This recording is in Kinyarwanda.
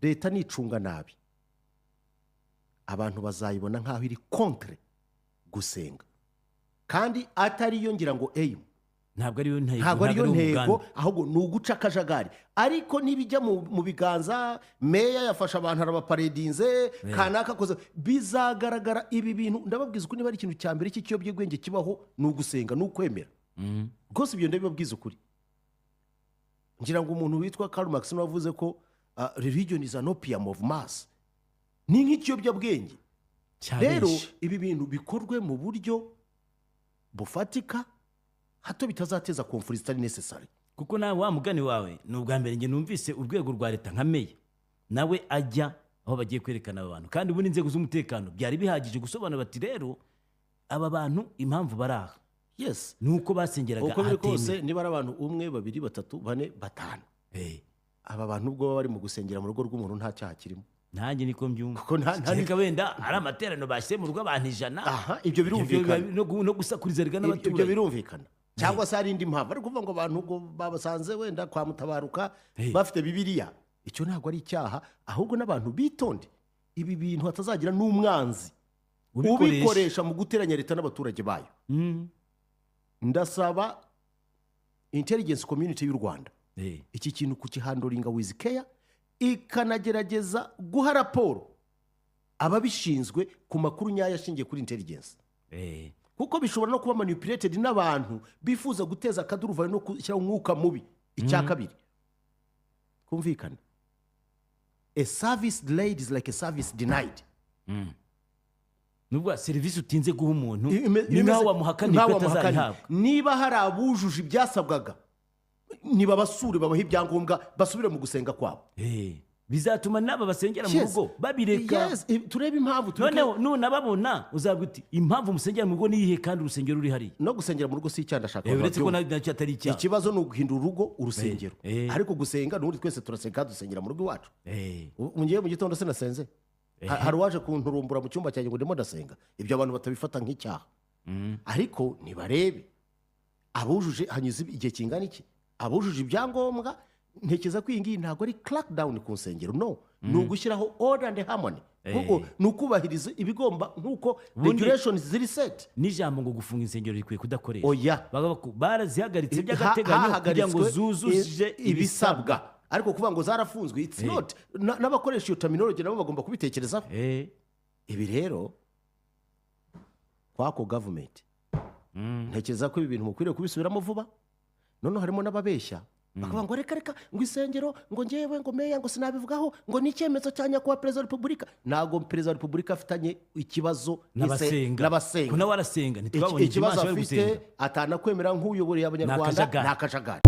leta nicunga nabi abantu bazayibona nkaho iri contre gusenga kandi atari yo ngira ngo ntabwo ariyo ntego ahubwo ni uguca akajagari ariko nibijya mu biganza meya yafasha abantu arabaparedinze kanaka koza bizagaragara ibi bintu ndababwiza uko niba ari ikintu cya mbere cy'ikiyobyabwenge kibaho ni ugusenga ni ukwemera rwose ibyo ndabibabwiza ukuri ngira ngo umuntu witwa Karl Marx wavuze ko religion is an opium of mass ni nk'ikiyobyabwenge rero ibi bintu bikorwe mu buryo bufatika hato bitazateza conflict itari necessary kuko nawe wa mugani wawe ni ubwa mbere nge numvise urwego rwa leta nka meya nawe ajya aho bagiye kwerekana abantu kandi ubu n'inzego z'umutekano byari bihagije gusobanura bati rero aba bantu impamvu baraha yes nuko basengeraga uko biri kose niba ari abantu 1 2 3 4 5 aba bantu ubwo bari mu gusengera mu rugo rw'umuntu nta cyaha kirimo nanjye niko mbyumva kuko nta wenda ari amaterano bashyire mu rugo abantu 100 ibyo birumvikana no gusakuriza riga n'abaturage ibyo birumvikana cyangwa se hari indi mpamvu ari kuvuga ngo abantu ubwo babasanze wenda kwa mutabaruka bafite bibiliya icyo ntabwo ari icyaha ahubwo n'abantu bitonde ibi bintu hatazagira n'umwanzi ubikoresha mu guteranya leta n'abaturage bayo ndasaba intelligence community y'u Rwanda iki kintu kukihandoringa with care ikanagerageza guha raporo ababishinzwe ku makuru nyayo ashingiye kuri intelligence kuko bishobora no kuba manipulated n'abantu bifuza guteza akaduruvayo no gushyira umwuka mubi icya kabiri kumvikana a service delayed is like a service denied nubwo serivisi utinze guha umuntu ni nkaho wamuhakaniye ko atazayihabwa niba hari abujuje ibyasabwaga niba basure babaha ibyangombwa basubire mu gusenga kwabo bizatuma naba basengera mu rugo babireka turebe impamvu noneho nunababona uzabwa uti impamvu musengera mu rugo niyihe kandi urusengero ruri hari no gusengera mu rugo si icyaha ndashaka uretse ko nacyo atari icyaha ikibazo ni uguhindura urugo urusengero ariko gusenga n'ubundi twese turasenga dusengera mu rugo iwacu ngiye mu gitondo sinasenze hari uwaje kunturumbura mu cyumba cyanjye ngo ndimo ndasenga ibyo abantu batabifata nk'icyaha ariko nibarebe abujuje hanyuze igihe kingana iki abujuje ibyangombwa ntekeza ko iyi ngiyi ntabwo ari crackdown ku nsengero no ni ugushyiraho order and harmony kuko ni ukubahiriza ibigomba nk'uko regulations ziri set n'ijambo ngo gufunga insengero rikwiye kudakoresha oya barazihagaritse by'agateganyo kugira ngo zuzuje ibisabwa ariko kuvuga ngo zarafunzwe it's not n'abakoresha iyo terminology nabo bagomba kubitekerezaho ibi rero kwako government ntekeza ko ibi bintu mukwiriye kubisubiramo vuba none harimo n'ababeshya bakavuga ngo reka ngo isengero ngo ngewe ngo meya ngo sinabivugaho ngo ni icyemezo cya nyakubahwa perezida wa repubulika ntabwo perezida wa repubulika afitanye ikibazo n'abasenga ko nawe arasenga ntitwabonye ikibazo afite atanakwemera nk'uyoboreye abanyarwanda ni akajagari